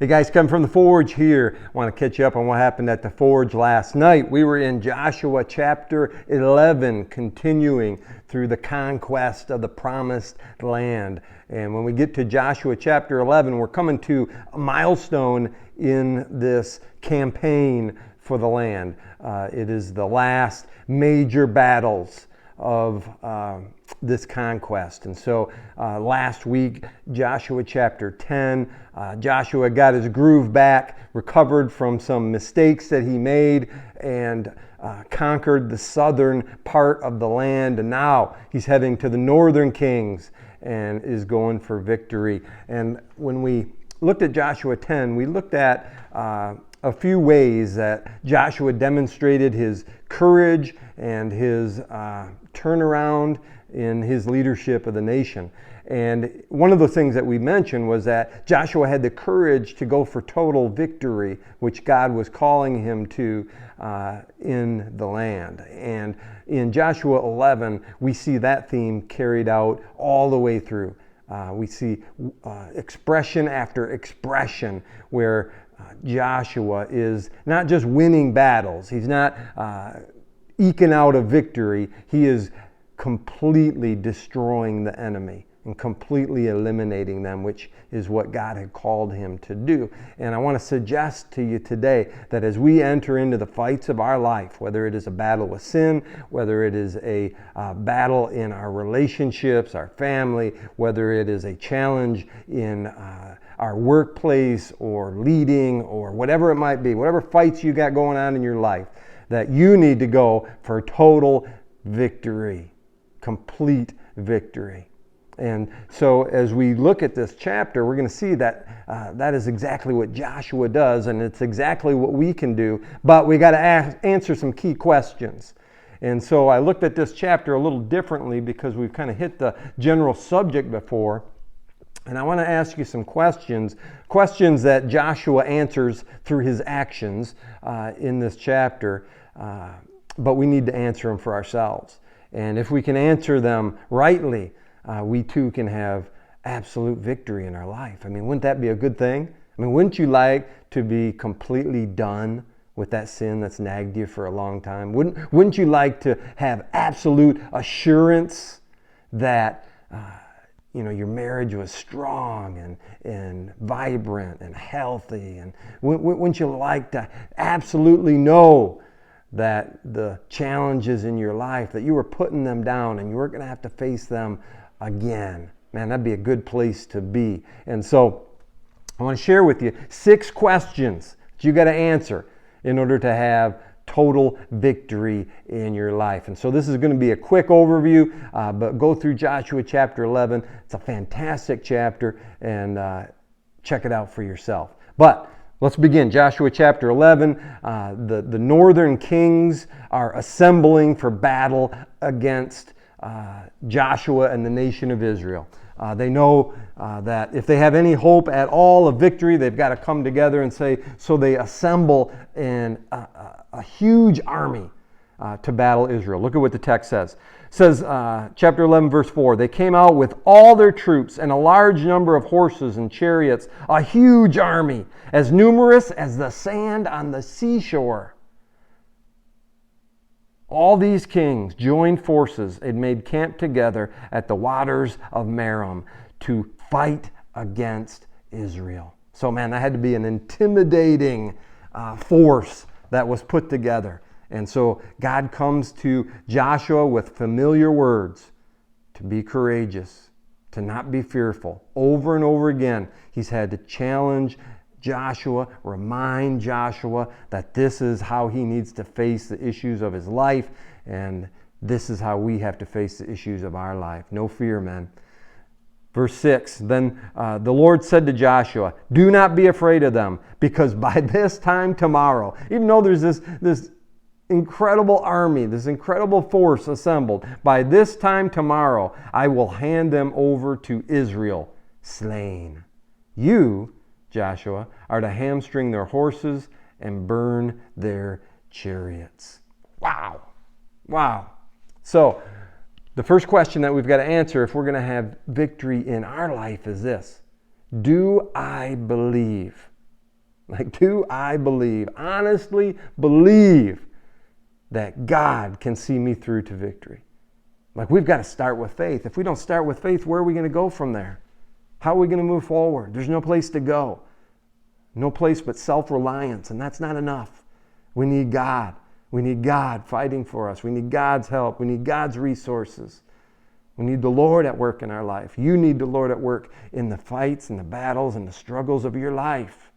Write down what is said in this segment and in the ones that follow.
Hey guys, Kevin from The Forge here. I want to catch you up on what happened at The Forge last night. We were in Joshua chapter 11, continuing through the conquest of the promised land. And when we get to Joshua chapter 11, we're coming to a milestone in this campaign for the land. It is the last major battles of this conquest. And so last week, Joshua chapter 10, Joshua got his groove back, recovered from some mistakes that he made, and conquered the southern part of the land. And now he's heading to the northern kings and is going for victory. And when we looked at Joshua 10, we looked at a few ways that Joshua demonstrated his courage and his turnaround in his leadership of the nation. And one of the things that we mentioned was that Joshua had the courage to go for total victory, which God was calling him to in the land. And in Joshua 11, we see that theme carried out all the way through. We see expression after expression where Joshua is not just winning battles. He's not eking out a victory. He is completely destroying the enemy and completely eliminating them, which is what God had called him to do. And I want to suggest to you today that as we enter into the fights of our life, whether it is a battle with sin, whether it is a battle in our relationships, our family, whether it is a challenge in our workplace or leading or whatever it might be, whatever fights you got going on in your life, that you need to go for total victory, complete victory. And so as we look at this chapter, we're going to see that that is exactly what Joshua does, and it's exactly what we can do, but we got to answer some key questions. And so I looked at this chapter a little differently because we've kind of hit the general subject before. And I want to ask you some questions that Joshua answers through his actions in this chapter, but we need to answer them for ourselves. And if we can answer them rightly, we too can have absolute victory in our life. I mean, wouldn't that be a good thing? I mean, wouldn't you like to be completely done with that sin that's nagged you for a long time? Wouldn't you like to have absolute assurance that your marriage was strong and vibrant and healthy? And wouldn't you like to absolutely know that the challenges in your life, that you were putting them down and you weren't going to have to face them again? Man, that'd be a good place to be. And so I want to share with you 6 questions that you got to answer in order to have total victory in your life. And so this is going to be a quick overview, but go through Joshua chapter 11. It's a fantastic chapter, and check it out for yourself. But let's begin. Joshua chapter 11. The northern kings are assembling for battle against Joshua and the nation of Israel. They know that if they have any hope at all of victory, they've got to come together and say, so they assemble in a huge army to battle Israel. Look at what the text says. It says, chapter 11, verse 4, they came out with all their troops and a large number of horses and chariots, a huge army, as numerous as the sand on the seashore. All these kings joined forces and made camp together at the waters of Merom to fight against Israel. So man, that had to be an intimidating force that was put together. And so God comes to Joshua with familiar words to be courageous, to not be fearful. Over and over again, he's had to challenge Joshua, remind Joshua that this is how he needs to face the issues of his life, and this is how we have to face the issues of our life. No fear, man. Verse 6, then the Lord said to Joshua, do not be afraid of them, because by this time tomorrow, even though there's this incredible army, this incredible force assembled, by this time tomorrow, I will hand them over to Israel, slain. You, Joshua, are to hamstring their horses and burn their chariots. Wow. Wow. So, the first question that we've got to answer if we're going to have victory in our life is this: do I believe Like, do I believe, honestly believe that God can see me through to victory? Like, we've got to start with faith. If we don't start with faith, where are we going to go from there? How are we going to move forward? There's no place to go. No place but self-reliance, and that's not enough. We need God. We need God fighting for us. We need God's help. We need God's resources. We need the Lord at work in our life. You need the Lord at work in the fights and the battles and the struggles of your life.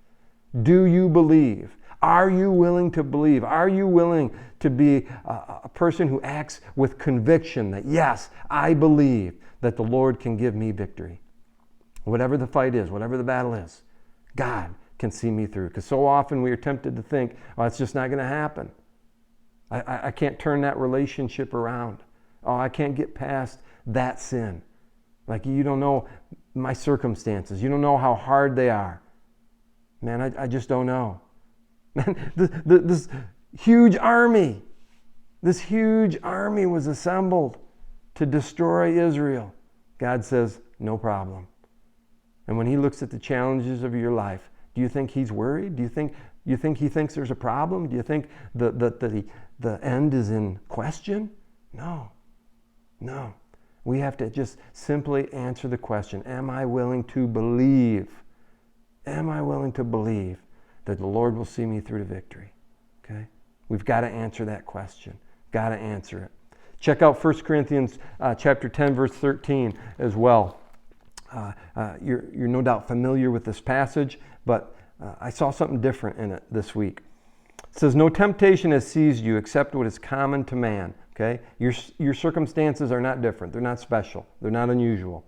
Do you believe? Are you willing to believe? Are you willing to be a person who acts with conviction that, yes, I believe that the Lord can give me victory? Whatever the fight is, whatever the battle is, God can see me through. Because so often we are tempted to think, oh, it's just not going to happen. I can't turn that relationship around. Oh, I can't get past that sin. Like, you don't know my circumstances. You don't know how hard they are. Man, I just don't know. Man, this huge army was assembled to destroy Israel. God says, no problem. And when he looks at the challenges of your life, do you think he's worried? Do you think he thinks there's a problem? Do you think the end is in question? No. We have to just simply answer the question, am I willing to believe? Am I willing to believe that the Lord will see me through to victory? Okay? We've got to answer that question. Got to answer it. Check out 1 Corinthians chapter 10, verse 13 as well. You're no doubt familiar with this passage, but I saw something different in it this week. It says, no temptation has seized you except what is common to man. Okay? Your circumstances are not different. They're not special. They're not unusual.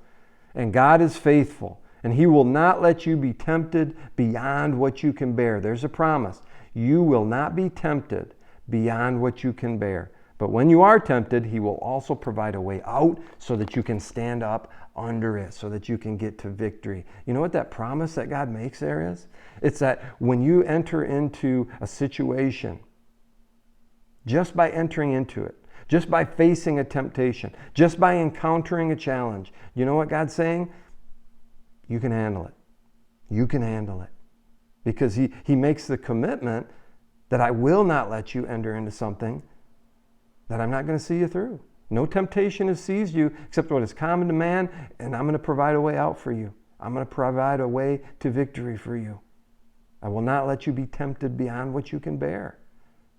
And God is faithful, and he will not let you be tempted beyond what you can bear. There's a promise. You will not be tempted beyond what you can bear. But when you are tempted, he will also provide a way out so that you can stand up under it, so that you can get to victory. You know what that promise that God makes there is? It's that when you enter into a situation, just by entering into it, just by facing a temptation, just by encountering a challenge, you know what God's saying? You can handle it. You can handle it. Because he makes the commitment that I will not let you enter into something that I'm not going to see you through. No temptation has seized you except what is common to man, and I'm going to provide a way out for you. I'm going to provide a way to victory for you. I will not let you be tempted beyond what you can bear.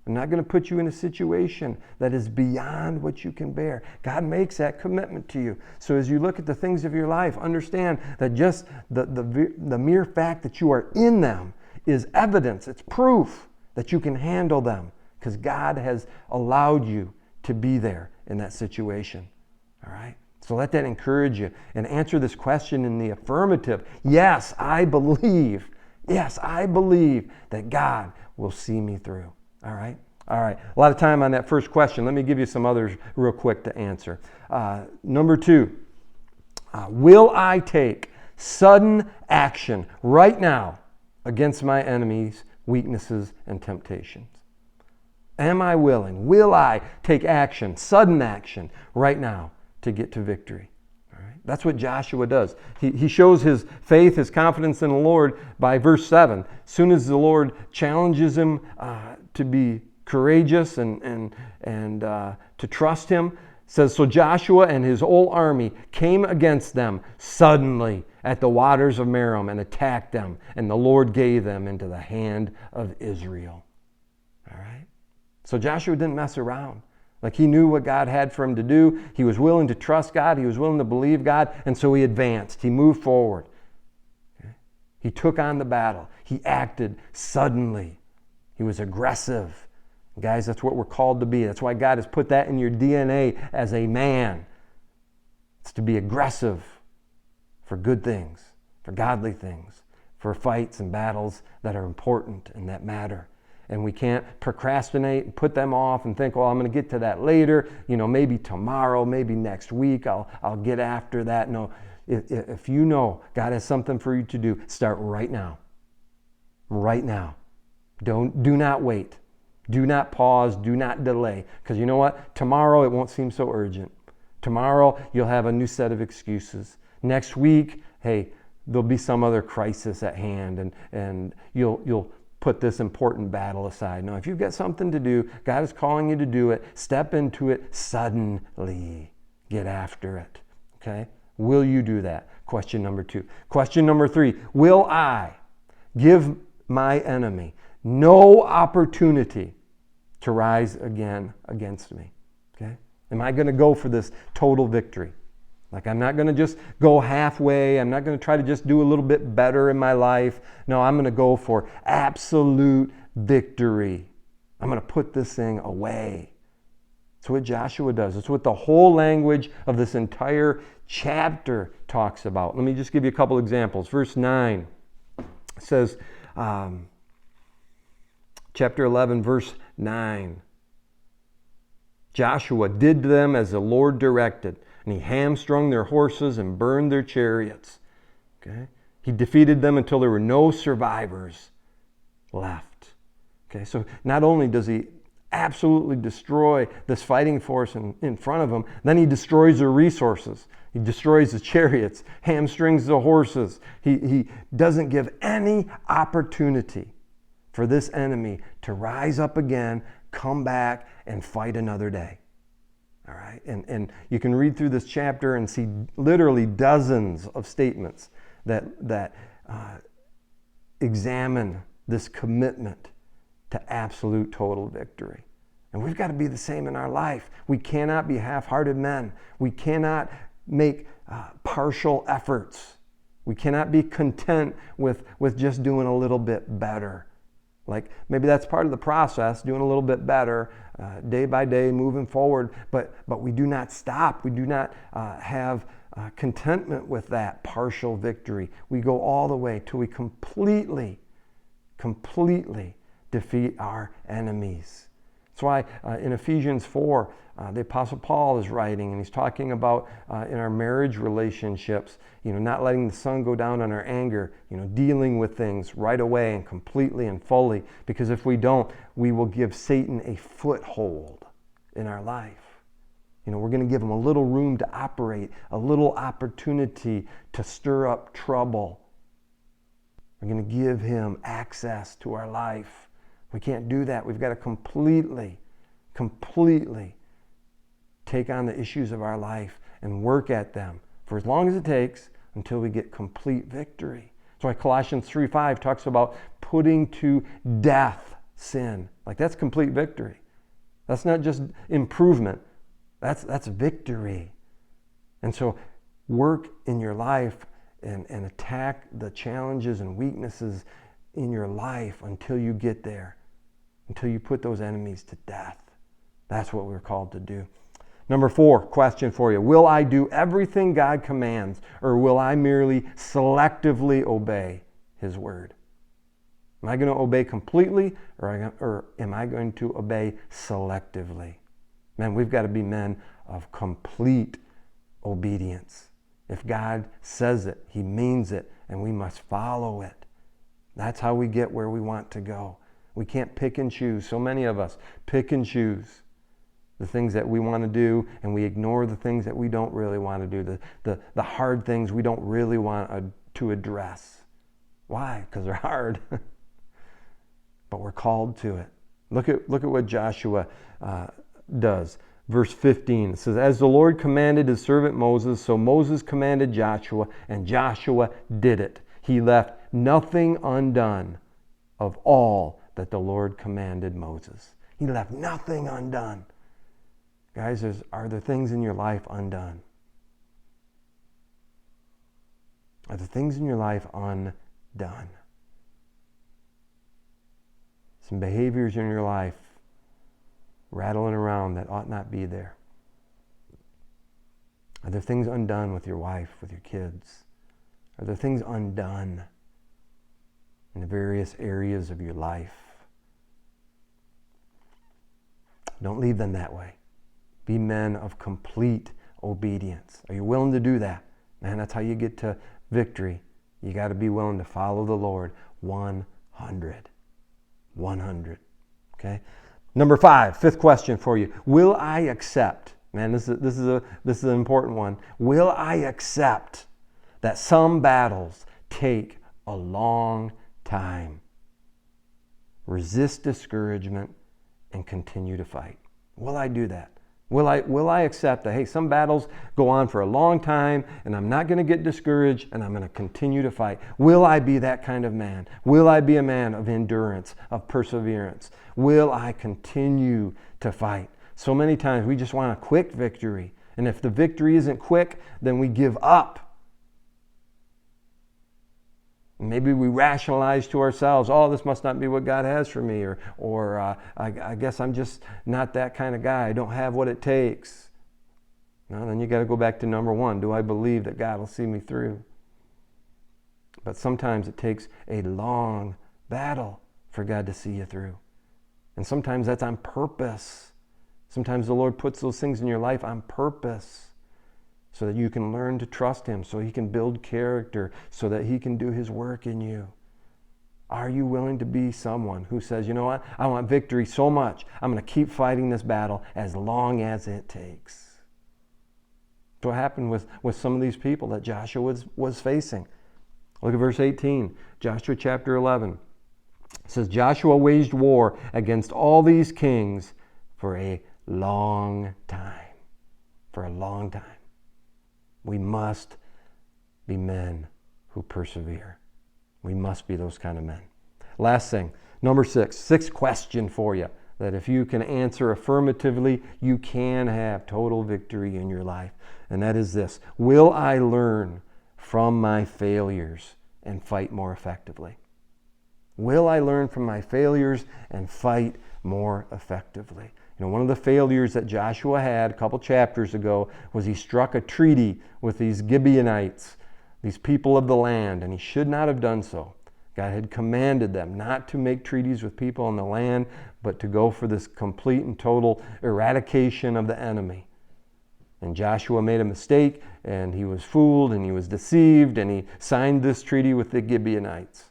I'm not going to put you in a situation that is beyond what you can bear. God makes that commitment to you. So as you look at the things of your life, understand that just the mere fact that you are in them is evidence, it's proof that you can handle them, because God has allowed you to be there in that situation. All right? So let that encourage you, and answer this question in the affirmative. Yes, I believe. Yes, I believe that God will see me through. All right? All right. A lot of time on that first question. Let me give you some others real quick to answer. Number 2, will I take sudden action right now against my enemies, weaknesses, and temptations? Am I willing? Will I take action, sudden action, right now to get to victory? All right? That's what Joshua does. He shows his faith, his confidence in the Lord by verse 7. As soon as the Lord challenges him to be courageous and to trust him, it says, so Joshua and his whole army came against them suddenly at the waters of Merom and attacked them, and the Lord gave them into the hand of Israel. All right? So Joshua didn't mess around. Like, he knew what God had for him to do. He was willing to trust God. He was willing to believe God. And so he advanced. He moved forward. Okay? He took on the battle. He acted suddenly. He was aggressive. Guys, that's what we're called to be. That's why God has put that in your DNA as a man. It's to be aggressive for good things, for godly things, for fights and battles that are important and that matter. And we can't procrastinate and put them off and think, well, I'm going to get to that later. Maybe tomorrow, maybe next week, I'll get after that. No, if you know God has something for you to do, start right now. Right now. Do not wait. Do not pause. Do not delay. Because you know what? Tomorrow it won't seem so urgent. Tomorrow you'll have a new set of excuses. Next week, hey, there'll be some other crisis at hand, and you'll put this important battle aside. No, if you've got something to do, God is calling you to do it, step into it suddenly. Get after it. Okay? Will you do that? Question number 2. Question number 3, will I give my enemy no opportunity to rise again against me? Okay? Am I going to go for this total victory? Like, I'm not going to just go halfway. I'm not going to try to just do a little bit better in my life. No, I'm going to go for absolute victory. I'm going to put this thing away. That's what Joshua does. It's what the whole language of this entire chapter talks about. Let me just give you a couple examples. Verse 9 says, chapter 11, verse 9, Joshua did to them as the Lord directed, and he hamstrung their horses and burned their chariots. Okay? He defeated them until there were no survivors left. Okay, so not only does he absolutely destroy this fighting force in front of him, then he destroys their resources. He destroys the chariots, hamstrings the horses. He doesn't give any opportunity for this enemy to rise up again, come back, and fight another day. All right, and you can read through this chapter and see literally dozens of statements that examine this commitment to absolute total victory. And we've got to be the same in our life. We cannot be half-hearted men. We cannot make partial efforts. We cannot be content with just doing a little bit better. Like, maybe that's part of the process, doing a little bit better day by day, moving forward. But we do not stop. We do not have contentment with that partial victory. We go all the way till we completely defeat our enemies. That's why in Ephesians 4, the Apostle Paul is writing, and he's talking about in our marriage relationships, not letting the sun go down on our anger, dealing with things right away and completely and fully, because if we don't, we will give Satan a foothold in our life. We're going to give him a little room to operate, a little opportunity to stir up trouble. We're going to give him access to our life. We can't do that. We've got to completely take on the issues of our life and work at them for as long as it takes until we get complete victory. That's why Colossians 3:5 talks about putting to death sin. Like, that's complete victory. That's not just improvement. That's victory. And so work in your life and attack the challenges and weaknesses in your life until you get there, until you put those enemies to death. That's what we're called to do. Number 4, question for you. Will I do everything God commands, or will I merely selectively obey his word? Am I going to obey completely, or am I going to obey selectively? Man, we've got to be men of complete obedience. If God says it, he means it, and we must follow it. That's how we get where we want to go. We can't pick and choose. So many of us pick and choose the things that we want to do, and we ignore the things that we don't really want to do, the hard things we don't really want to address. Why? Because they're hard. But we're called to it. Look at what Joshua does. Verse 15, it says, as the Lord commanded his servant Moses, so Moses commanded Joshua, and Joshua did it. He left nothing undone of all that the Lord commanded Moses. He left nothing undone. Guys, are there things in your life undone? Are there things in your life undone? Some behaviors in your life rattling around that ought not be there? Are there things undone with your wife, with your kids? Are there things undone in the various areas of your life? Don't leave them that way. Be men of complete obedience. Are you willing to do that? Man, that's how you get to victory. You got to be willing to follow the Lord 100. 100. Okay? Number 5, fifth question for you. Will I accept? Man, this is an important one. Will I accept that some battles take a long time. Resist discouragement and continue to fight. Will I do that? Will I accept that, hey, some battles go on for a long time and I'm not going to get discouraged and I'm going to continue to fight? Will I be that kind of man? Will I be a man of endurance, of perseverance? Will I continue to fight? So many times we just want a quick victory. And if the victory isn't quick, then we give up. Maybe we rationalize to ourselves, oh, this must not be what God has for me, or I guess I'm just not that kind of guy. I don't have what it takes. No, then you got to go back to number one. Do I believe that God will see me through? But sometimes it takes a long battle for God to see you through. And sometimes that's on purpose. Sometimes the Lord puts those things in your life on purpose, so that you can learn to trust Him, so He can build character, so that He can do His work in you. Are you willing to be someone who says, you know what, I want victory so much, I'm going to keep fighting this battle as long as it takes? That's what happened with some of these people that Joshua was facing. Look at verse 18, Joshua chapter 11. It says, Joshua waged war against all these kings for a long time. For a long time. We must be men who persevere. We must be those kind of men. Last thing, number sixth question for you, that if you can answer affirmatively, you can have total victory in your life. And that is this: will I learn from my failures and fight more effectively? Will I learn from my failures and fight more effectively? You know, one of the failures that Joshua had a couple chapters ago was he struck a treaty with these Gibeonites, these people of the land, and he should not have done so. God had commanded them not to make treaties with people in the land, but to go for this complete and total eradication of the enemy. And Joshua made a mistake, and he was fooled, and he was deceived, and he signed this treaty with the Gibeonites.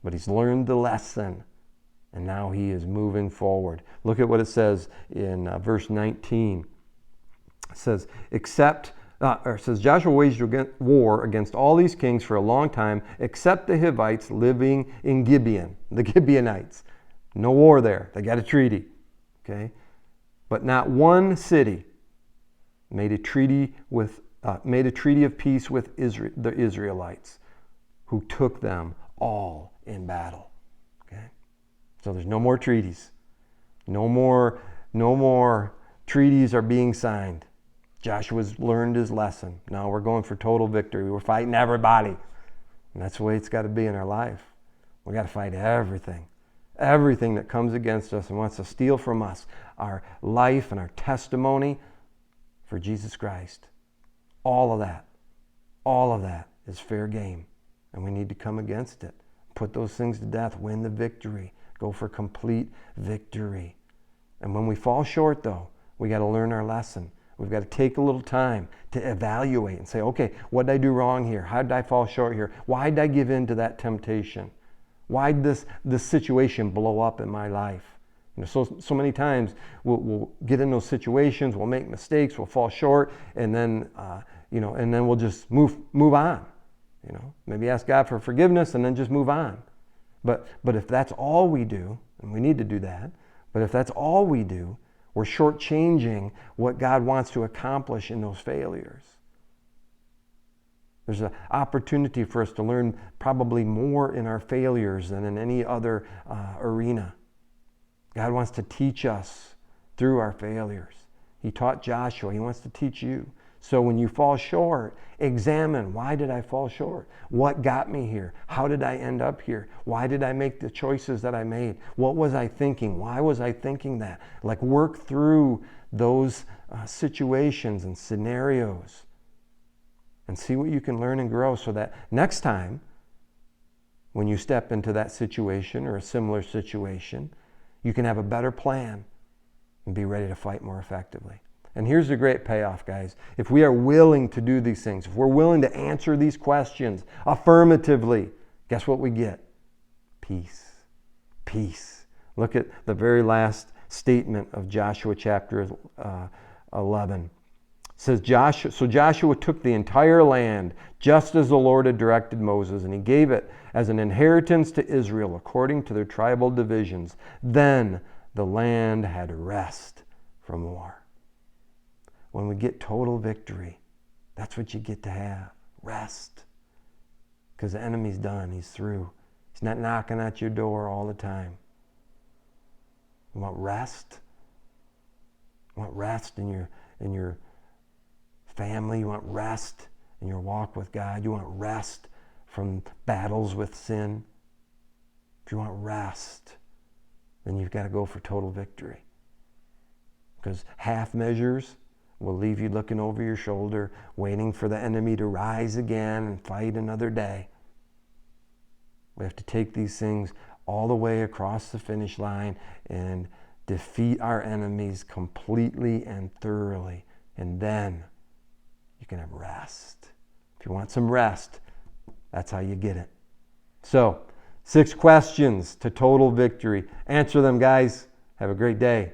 But he's learned the lesson. And now he is moving forward. Look at what it says in verse 19. It says, Joshua waged war against all these kings for a long time, except the Hivites living in Gibeon, the Gibeonites. No war there. They got a treaty. Okay? But not one city made a treaty of peace with the Israelites, who took them all in battle. So there's no more treaties. No more treaties are being signed. Joshua's learned his lesson. Now we're going for total victory. We're fighting everybody. And that's the way it's got to be in our life. We got to fight everything. Everything that comes against us and wants to steal from us our life and our testimony for Jesus Christ. All of that is fair game. And we need to come against it. Put those things to death. Win the victory. Go for complete victory. And when we fall short, though, we got to learn our lesson. We've got to take a little time to evaluate and say, okay, what did I do wrong here? How did I fall short here? Why did I give in to that temptation? Why did this situation blow up in my life? You know, so many times we'll get in those situations, we'll make mistakes, we'll fall short, and then and then we'll just move on. You know, maybe ask God for forgiveness and then just move on. But if that's all we do, and we need to do that, but if that's all we do, we're shortchanging what God wants to accomplish in those failures. There's an opportunity for us to learn probably more in our failures than in any other arena. God wants to teach us through our failures. He taught Joshua. He wants to teach you. So when you fall short, examine, why did I fall short? What got me here? How did I end up here? Why did I make the choices that I made? What was I thinking? Why was I thinking that? Like, work through those situations and scenarios and see what you can learn and grow, so that next time when you step into that situation or a similar situation, you can have a better plan and be ready to fight more effectively. And here's the great payoff, guys. If we are willing to do these things, if we're willing to answer these questions affirmatively, guess what we get? Peace. Peace. Look at the very last statement of Joshua chapter 11. says Joshua, so Joshua took the entire land just as the Lord had directed Moses, and he gave it as an inheritance to Israel according to their tribal divisions. Then the land had rest from war. When we get total victory, that's what you get to have, rest. Because the enemy's done, he's through. He's not knocking at your door all the time. You want rest? You want rest in your family? You want rest in your walk with God? You want rest from battles with sin? If you want rest, then you've got to go for total victory. Because half measures will leave you looking over your shoulder, waiting for the enemy to rise again and fight another day. We have to take these things all the way across the finish line and defeat our enemies completely and thoroughly. And then you can have rest. If you want some rest, that's how you get it. So, 6 questions to total victory. Answer them, guys. Have a great day.